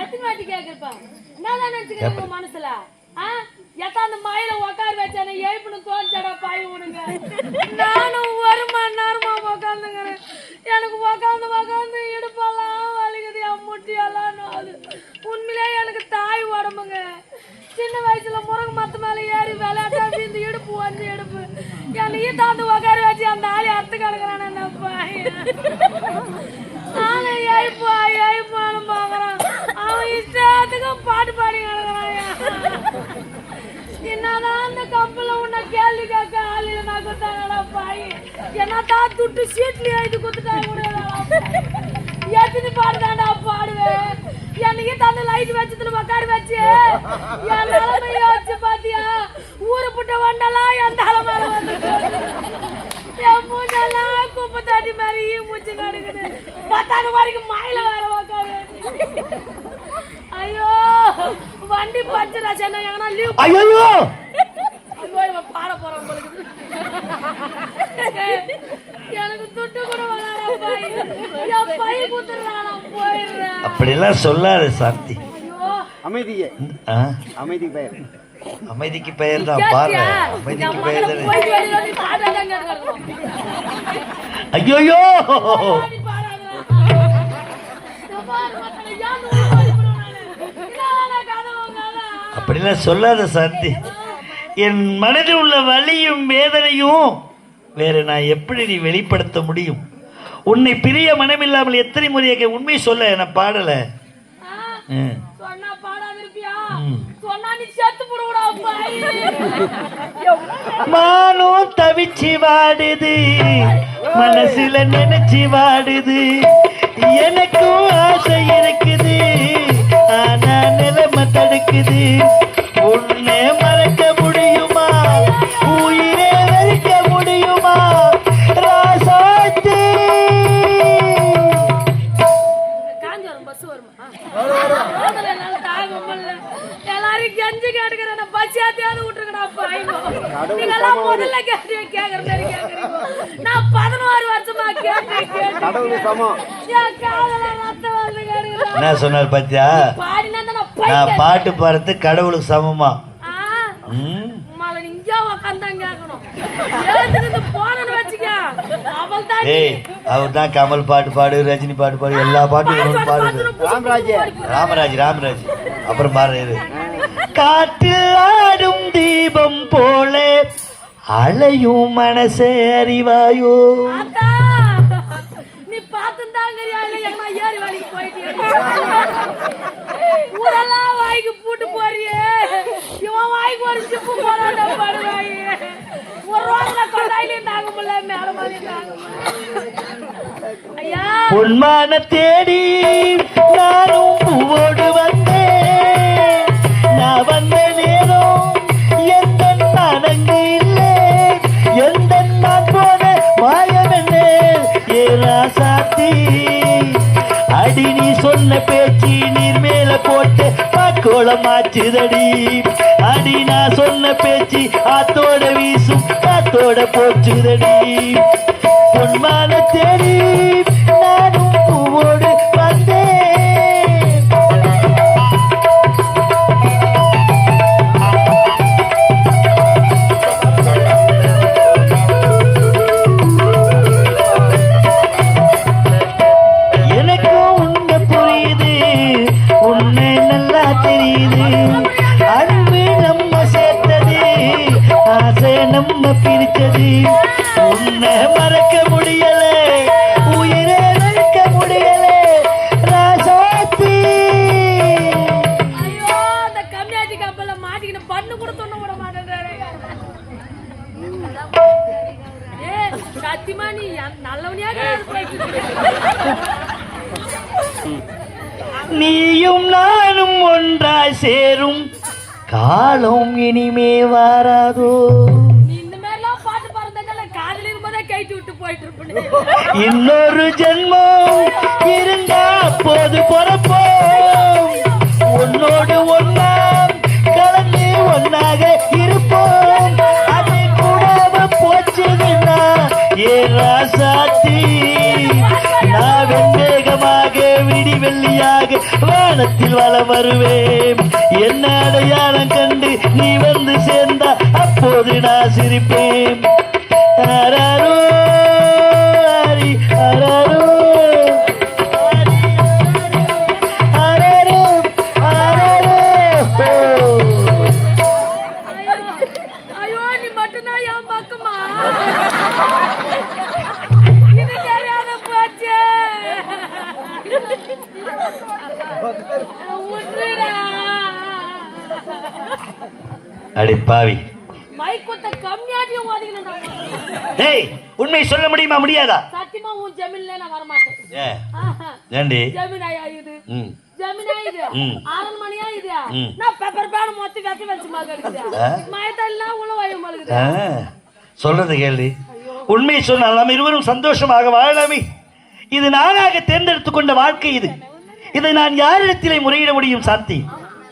எத்தனை வாட்டி கேக்குறப்பா என்னதான் நினைச்சுக்கிறீங்க மனசுல எத்தாந்து மயில உக்கார வச்சானே எழுப்புன்னு தோன்ச்சடா பாய் உனங்க நானும் ஒரு மணி நேரமா உக்காந்துங்கிறேன் எனக்கு உக்காந்து இடுப்பெல்லாம் வலிக்குது என் முட்டியெல்லாம் நாலு உண்மையிலே எனக்கு தாய் உடம்புங்க சின்ன வயசுல முருங்க மத்த மேல ஏறி விளையாட்டா இந்த இடுப்பு வந்து இடுப்பு என்னையும் தாந்து உக்கார வச்சு அந்த ஆளி அறுத்து கிடக்குறான் என்ன பையன் நானும் எழுப்பான்னு பாக்குறான் அவன் இஷ்டத்துக்கும் பாட்டு பாடி கிடக்குறான் என்னதான் அந்த கப்பல உன்னை கேள்வி கேட்க ஆளில நான் கொடுத்தாங்கடா பாய் என்னதான் துட்டு சீட்லயே இது கொடுத்துட்டாங்க கூட எத்தனை பாடுதாண்டா பாடுவேன் என்னைக்கு தந்து லைட் வச்சதுல உக்கார வச்சு என் நிலைமைய வச்சு பாத்தியா ஊரு புட்ட வண்டெல்லாம் என் தலை மேல வந்து என் மூஞ்செல்லாம் குப்பை தாட்டி மாதிரி மூச்சு நடக்குது 10 வரைக்கும் மயில வேற உக்காரு ஐயோ வண்டி பஞ்சரா சென்னை எங்கன்னா லீவ் ஐயோ இவன் பாட போறான் உங்களுக்கு எனக்கு துட்டு கூட வராடா பாய் என் பை குத்துறானா போயிடுறேன் அப்படிலாம் சொல்லாத சாந்தி அமைதியே அமைதி பெயர் அமைதிக்கு பெயர் தான் பாரு அமைதிக்கு பெயர் ஐயோ அப்படிலாம் சொல்லாத சாந்தி என் மனதில் உள்ள வலியும் வேதனையும் வேற நான் எப்படி நீ வெளிப்படுத்த முடியும் உன்னை பிரிய மனமில்லாமல் எத்தனை முறையை உண்மை சொல்ல என பாடல மானும் தவிச்சு வாடுது மனசுல நினைச்சு வாடுது எனக்கும் ஆசை இருக்குது ஆனா நிலைமை தடுக்குது உன்னை மறக்க முடியுமா உயிரே வெறுக்க முடியுமா ராசாத்தி எல்லாரும் கெஞ்சு கேட்டுக்கிறேன் பசியாத்தியாவது விட்டுருக்கா பாய்ங்கெல்லாம் முதல்ல கேக்குற மாதிரி கேக்குறீங்க நான் 16 வருஷமா கேட்டேன் என்ன சொன்னார் பாத்தியா நான் பாட்டு பாடுறது கடவுளுக்கு சமமா அவர் தான் கமல் பாட்டு பாடு ரஜினி பாட்டு பாடு எல்லா பாட்டும் பாடுது ராமராஜ் அப்புறம் பாடுறது காற்றில் ஆடும் தீபம் போல அலையும் மனசே அறிவாயோ நீ ஊரெல்லாம் வாய்க்கு பூட்டு போறியே இவன் வாய்க்கு ஒரு சிப்பு போராட்ட பாடுவாய் ஒரு ரோட்ல கொண்டாயிலையும் தாங்க முடியல மேல மாதிரி தாங்க ஐயா பொன்மான தேடி நானும் பூவோடு வந்தேன் நான் வந்த நேரம் எந்த மனங்கு இல்லை எந்த நான் போன மாயம் என்ன ஏரா சாத்தி அடி நீ சொன்ன பேச்சு நீர் மேல போட்டு பாக்கோளம் மாச்சுதடி அடி நான் சொன்ன பேச்சு ஆத்தோட வீசும் காத்தோட போச்சுதடி பொன்மான தேடி நானும் பூவோடு வந்தேன் நம்ம பிரிச்சது உன்னை மறக்க முடியல உயிரே மறக்க முடியல ராசாத்தி ஐயோ அந்த கம்மியாட்டி கப்பல்ல மாட்டிக்கிட்டு பண்ணு கூட தொண்ண விட மாட்டேன்றாரு சத்தியமா நீ நல்லவனியாக நீயும் நானும் ஒன்றாய் சேரும் காலம் இனிமே வாராதோ இன்னொரு ஜென்மம் இருந்தா போது பொறப்போம் உன்னோடு ஒன்னாம் கலந்து ஒன்னாக இருப்போம் அது கூடாம போச்சுன்னா ஏன் ராசாத்தி நான் வெந்தேகமாக விடி வெள்ளியா மயிலாக வானத்தில் வலம் வருவேன். என்ன அடையாளம் கண்டு நீ வந்து சேர்ந்தா அப்போது நான் சிரிப்பேன். அரரோ, ஹரி, அரரோ, அரரோ, அரரோ. ஐயோ நீ மட்டும்தான் என் பக்கமா இது தெரியாத போச்சு விட்டுடா. அடி பாவி, மைக்குத்த கம்மியாட்டியும் ஓதிக்கணும்டா. டேய் உண்மை சொல்ல முடியுமா முடியாதா? சத்தியமா உன் ஜமீன்ல நான் வரமாட்டேன். ஏ ஏண்டி? ஜமீனாயா இது? ம் ஜமீனா இது? ம். அரண்மனையா இது? ம். நான் பெப்பர் பேன் மொத்தி வெட்டி வச்சு மாதிரி மயத்தெல்லாம் உள்ள வாய மலுகுது. சொல்றது கேள்வி. உண்மை சொன்னால் நாம் இருவரும் சந்தோஷமாக வாழலாமே. இது நானாக தேர்ந்தெடுத்துக் கொண்ட வாழ்க்கை. இதை நான் யாரிடத்திலே முறையிட முடியும்? சாந்தி,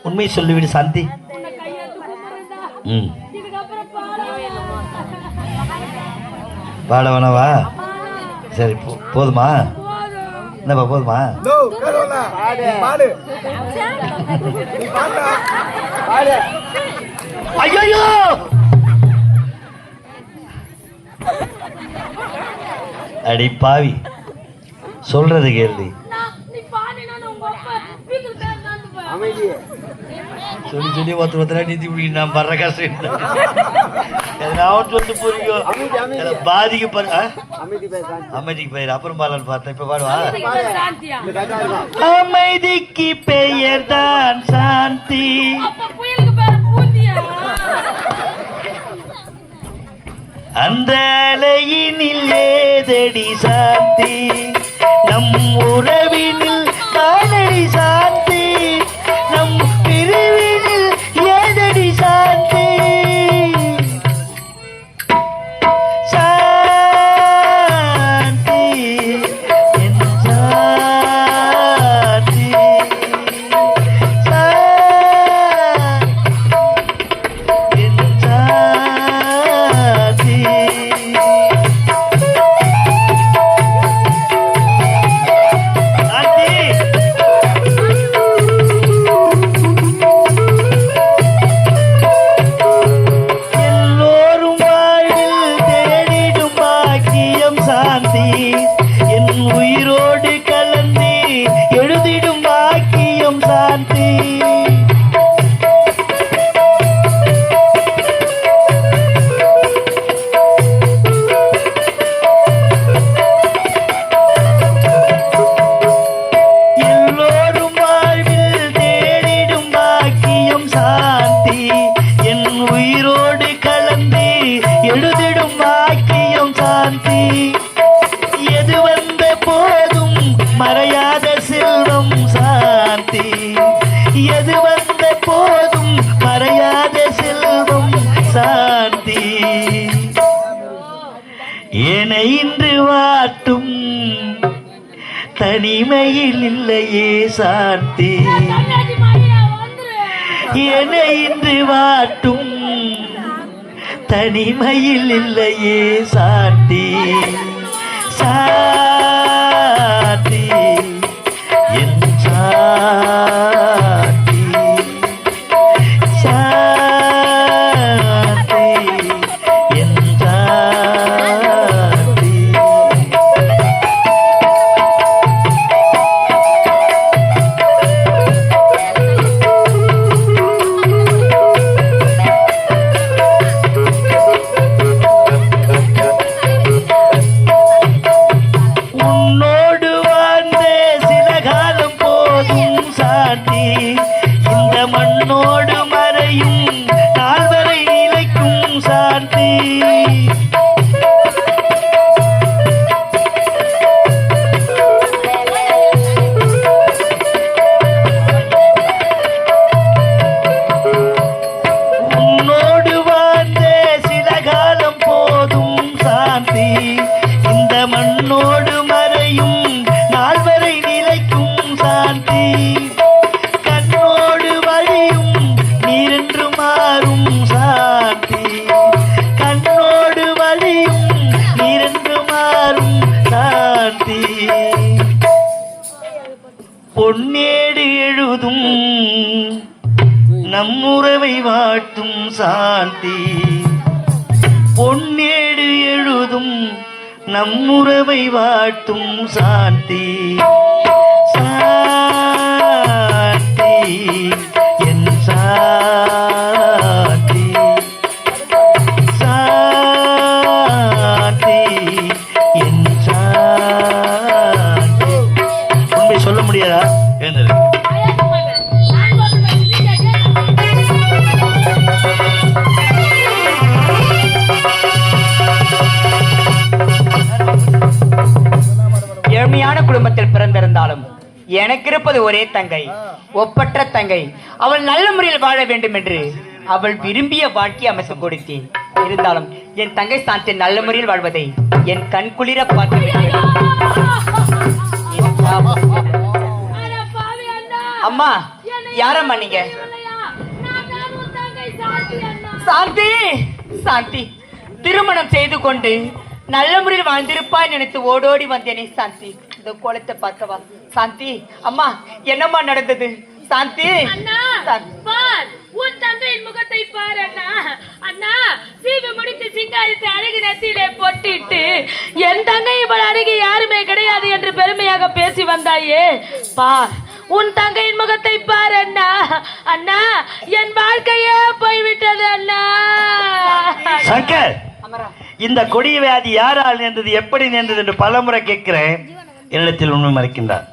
உண்மை சொல்லிவிடு சாந்தி. உன்னை கையெழுத்து கும்பிடுறேன்டா. ம் இதுக்கப்புறம் பாடவே பாடவனவா? சரி போதுமா? போதும். என்னப்பா போதுமா? ஐயோ அடி பாவி, சொல்றது கேள்வி. நீ பாடினா உங்க அப்பா வீட்டுல பேர் தான் போ. அமைதியே சொல்லி சொல்லி ஒருத்தரா நீதி முடியும். நான் படுற கஷ்டம் வந்து புரியும். பாதிக்க அமைதி பேச அமைதிக்கு பெயர் அப்புறம் பாடலான்னு பார்த்தேன். இப்ப பாடுவா. சாந்தியா? அமைதிக்கு பெயர் தான் சாந்தி. அப்ப புயலுக்கு பேர் பூந்தியா? அந்த அலையினில் ஏதடி சாந்தி, நம் உறவினில் தானடி சாந்தி, நம் பிரிவினில் ஏதடி சாந்தி. சாந்தி என் சாந்தி, என் சாந்தி. எல்லோரும் வாழ்வில் தேடிடும் பாக்கியம் சாந்தி, என் உயிரோடு கலந்து எழுதிடும் பாக்கியம் சாந்தி. எல்லோரும் வாழ்வில் தேடிடும் பாக்கியம் சாந்தி, என் உயிரோடு கலந்து எழுதிடும் பாக்கியம் சாந்தி. எது வந்த போதும் மறையாத செல்வம் சாந்தி, எது வந்த போதும் மறையாத செல்வம் சாந்தி. என இன்று வாட்டும் தனிமையில் இல்லையே சாந்தி, கண்ணாடி மாறியா வந்துரு. என இன்று வாட்டும் தனிமையில் இல்லையே சாந்தி. சாந்தி என் சாந்தி, சாந்தி என் சாந்தி. உன்னோடு வாழ்ந்த சில காலம் போதும் சாந்தி, இந்த மண்ணோடு மறையும் நால்வரை நிலைக்கும் சாந்தி. உன்னோடு வாழ்ந்த சில காலம் போதும் சாந்தி, இந்த மண்ணோடு மறையும் நால்வரை நிலைக்கும் சாந்தி. கண்ணோடு வழியும் நீரென்று மாறும் சாந்தி, கண்ணோடு வழியும் நீரென்று மாறும் சாந்தி. பொன்னே எழுதும் நம்முறவை வாட்டும் சாந்தி பொன்னேடு எழுதும் நம்முறவை வாட்டும் சாந்தி சாந்தி என் சாந்தி சாந்தி என் சாந்தி உண்மை சொல்ல முடியாதா எழுந்தது ஏழ்மையான குடும்பத்தில் பிறந்திருந்தாலும் எனக்கு இருப்பது ஒரே தங்கை, ஒப்பற்ற தங்கை. அவள் நல்ல முறையில் வாழ வேண்டும் என்று அவள் விரும்பிய வாழ்க்கை அமைத்து கொடுத்தேன். இருந்தாலும் என் தங்கை சாந்தி நல்ல முறையில் வாழ்வதை என் கண் குளிர பார்க்க வேண்டும். அம்மா, யாரம்மா நீங்க? சாந்தி, சாந்தி, திருமணம் செய்து கொண்டு நல்ல முறையில் வாழ்ந்திருப்பாய் நினைத்து ஓடோடி வந்தேனே சாந்தி. இந்த கோலத்தை பார்க்கவா சாந்தி? அம்மா, என்னம்மா நடந்தது சாந்தி? உன் தங்கையின் முகத்தை பாரு அண்ணா. அண்ணா, சீவி முடித்து சிங்காரித்து அழகு நெத்தியிலே பொட்டிட்டு என் தங்கை இவள் அருகே யாருமே கிடையாது என்று பெருமையாக பேசி வந்தாயே. பார், உன் தங்கையின் முகத்தை பாரு அண்ணா. அண்ணா, என் வாழ்க்கையே போய்விட்டது அண்ணா. சங்கர், இந்த கொடிய வியாதி யாரால் நேர்ந்தது, எப்படி நேர்ந்தது என்று பலமுறை கேட்கிறேன். என்னிடத்தில் உண்மை மறுக்கின்றார்.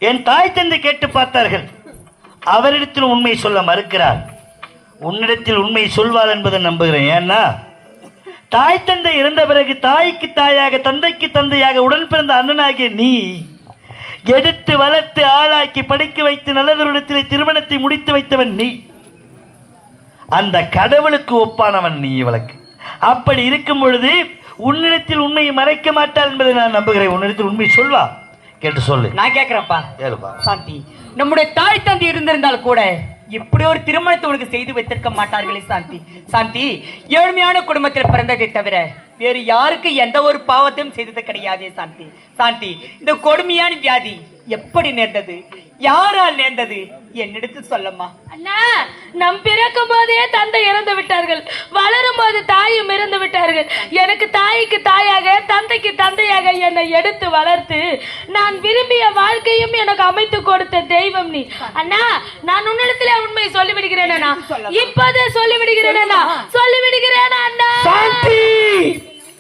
என் தாய் தந்தை கேட்டு பார்த்தார்கள், அவரிடத்தில் உண்மை சொல்ல மறுக்கிறார். உன்னிடத்தில் உண்மை சொல்வார் என்பதை நம்புகிறேன். ஏன்னா தாய் தந்தை இறந்த பிறகு தாய்க்கு தாயாக தந்தைக்கு தந்தையாக உடன் பிறந்த அண்ணனாகிய நீ எடுத்து வளர்த்து ஆளாக்கி படிக்க வைத்து நல்லதொருடத்திலே திருமணத்தை முடித்து வைத்தவன் நீ. அந்த கடவுளுக்கு ஒப்பானவன் நீ. இவளுக்கு அப்படி இருக்கும் பொழுது உன்னிடத்தில் உண்மையை மறைக்க மாட்டாள் என்பதை நான் நம்புகிறேன். உன்னிடத்தில் உண்மை சொல்வா, கேட்டு சொல்லு. நான் கேட்கிறப்பா. கேளுப்பா. சாந்தி, நம்முடைய தாய் தந்தை இருந்திருந்தால் கூட இப்படி ஒரு திருமணத்தை உனக்கு செய்து வைத்திருக்க மாட்டார்களே சாந்தி. சாந்தி, ஏழ்மையான குடும்பத்தில் பிறந்ததை தவிர வேறு யாருக்கு எந்த ஒரு பாவத்தையும் செய்தது கிடையாதே சாந்தி. சாந்தி, இந்த கொடுமையான வியாதி எப்படி நேர்ந்தது, யாரால் நேர்ந்தது, என்னிடத்து சொல்லம்மா. அண்ணா, நம் பிறக்கும் போதே தந்தை இறந்து விட்டார்கள், வளரும் போது தாயும் இறந்து விட்டார்கள். எனக்கு தாய்க்கு தாயாக தந்தைக்கு தந்தையாக என்னை எடுத்து வளர்த்து நான் விரும்பிய வாழ்க்கையும் எனக்கு அமைத்து கொடுத்த தெய்வம் நீ. அண்ணா, நான் உன்னிடத்திலே உண்மை சொல்லிவிடுகிறேன் அண்ணா. இப்போதே சொல்லிவிடுகிறேன் அண்ணா, சொல்லிவிடுகிறேன் அண்ணா.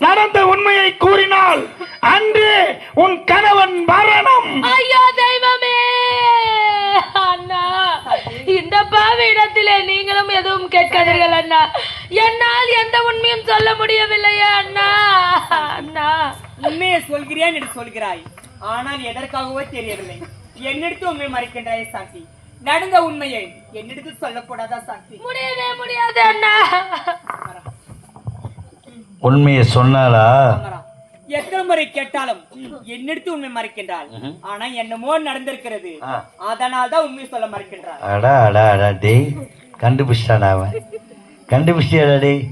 நடந்த உண்மையை கூறினால் அன்று உன் கணவன் மரணம். ஐயோ தெய்வமே! அண்ணா, இந்த பாவி இடத்திலே நீங்களும் எதுவும் கேட்காதீர்கள் அண்ணா. என்னால் எந்த உண்மையும் சொல்ல முடியவில்லையே அண்ணா. அண்ணா, உண்மையை சொல்கிறேன் என்று சொல்கிறாய், ஆனால் எதற்காகவோ தெரியவில்லை. என்னிடத்து உண்மை மறைக்கின்றாய் சாந்தி. நடந்த உண்மையை என்னிடத்து சொல்லக்கூடாதா சாந்தி? முடியவே முடியாது அண்ணா. உண்மையை சொன்னாலா? எத்தனை முறை கேட்டாலும் என்னிடத்து உண்மை மறைக்கின்றாள். ஆனா என்னமோ நடந்திருக்கிறது, அதனால் தான் உண்மை சொல்ல மறைக்கின்றாள். அடா அடா அடா டேய், கண்டுபிடிச்சாடா அவன், கண்டுபிடிச்சாடா டேய்.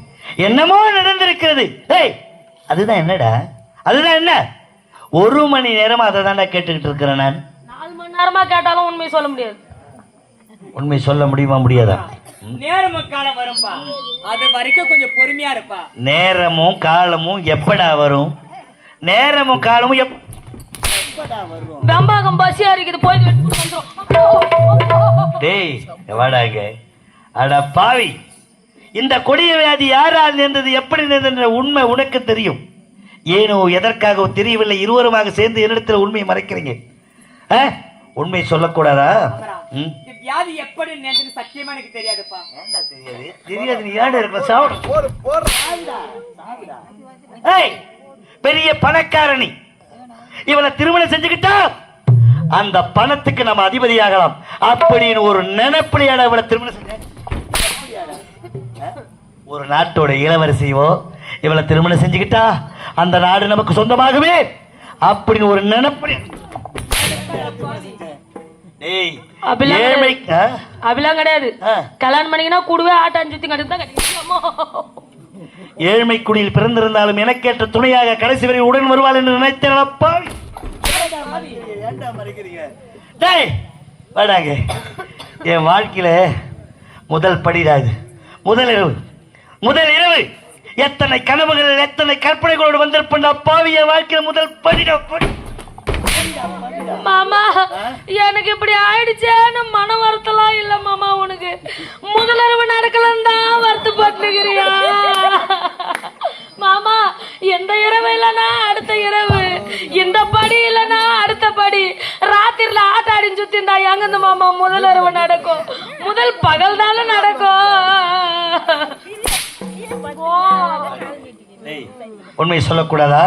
என்னமோ நடந்திருக்கிறது. டேய், அதுதான் என்னடா? அதுதான் என்ன? 1 மணி நேரமா அதை தான்டா கேட்டுக்கிட்டு இருக்கிறேன் நான். 4 மணி நேரமா கேட்டாலும் உண்மை சொல்ல முடியாது. உண்மை சொல்ல முடியுமா, முடியாதா? நேரமும் காலம் வரும்பா, அது வரைக்கும் கொஞ்சம் பொறுமையா இருப்பா. நேரமும் காலமும் எப்படா வரும்? நேரமும் காலமும் வெம்பாகம் பசியா இருக்குது, போய் டேய் வாடாங்க. அட பாவி, இந்த கொடிய வியாதி யாரால் நேர்ந்தது, எப்படி நேர்ந்தது உண்மை உனக்கு தெரியும். ஏனோ எதற்காக தெரியவில்லை. இருவருமாக சேர்ந்து என்னிடத்தில் உண்மையை மறைக்கிறீங்க. உண்மை சொல்லக்கூடாதா? வியாதி எப்படி நேர்ந்தது சத்தியமா எனக்கு தெரியாதுப்பா. என்ன தெரியாது? தெரியாது, நீ ஏன் இருக்க சாவுட. பெரிய பணக்காரணி, இவளை திருமணம் செஞ்சுக்கிட்டா அந்த பணத்துக்கு நம்ம அதிபதியாகலாம் அப்படின்னு ஒரு நினைப்பிலையாட இவளை திருமணம் செஞ்ச. ஒரு நாட்டோட இளவரசியோ இவளை திருமணம் செஞ்சுக்கிட்டா அந்த நாடு நமக்கு சொந்தமாகவே அப்படின்னு ஒரு நினைப்பு. அப்படிலாம் கிடையாது. கல்யாணம் பண்ணீங்கன்னா கூடவே ஆட்டம் சுத்தி கட்டு தான். ஏழ்மை குடியில் பிறந்திருந்தாலும் எனக்கேற்ற துணையாக கடைசி வரை உடன் வருவாள் என்று நினைத்தேன். வாடாங்க. என் வாழ்க்கையில முதல் படிடா இது. முதல் இரவு எத்தனை கனவுகள் எத்தனை கற்பனைகளோடு வந்திருப்பா பாவிய வாழ்க்கையில முதல் படிடா. மாமா எனக்கு இப்படி ஆயிடுச்சேன்னு மன வருத்தலாம் இல்ல மாமா. உனக்கு முதலிரவு நடக்கலாம் தான் வருத்தப்பட்டுக்கிறியா மாமா? எந்த இரவு இல்லைன்னா அடுத்த இரவு, இந்த படி இல்லைன்னா அடுத்த படி. ராத்திரில ஆட்டாடின்னு சுத்தி இருந்தா எங்க மாமா முதலிரவு நடக்கும்? முதல் பகல் தானே நடக்கும். உண்மை சொல்லக்கூடாதா?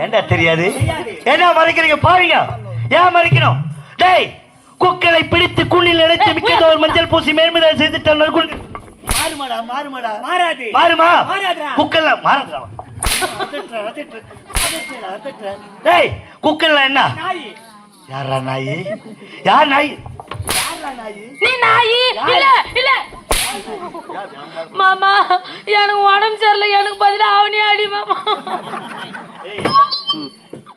ஏண்டா தெரியாது? என்ன மறைக்கிறீங்க? பாருங்க, ஏன் மறைக்கணும்? டேய், குக்களை பிடித்து குண்ணில் அடைத்து மிக்கதோர் மஞ்சள் பூசி மேன்மையாக செய்துட்டால் மாறுமா? குக்கல்ல மாறுமா? டேய், குக்கல்ல என்ன? யாரா நாயி? யார் நாயி? நீ நாயி? இல்ல இல்ல மாமா, எனக்கு உடம்பு சரியில்லை, எனக்கு பதிலா அவனே அடி மாமா.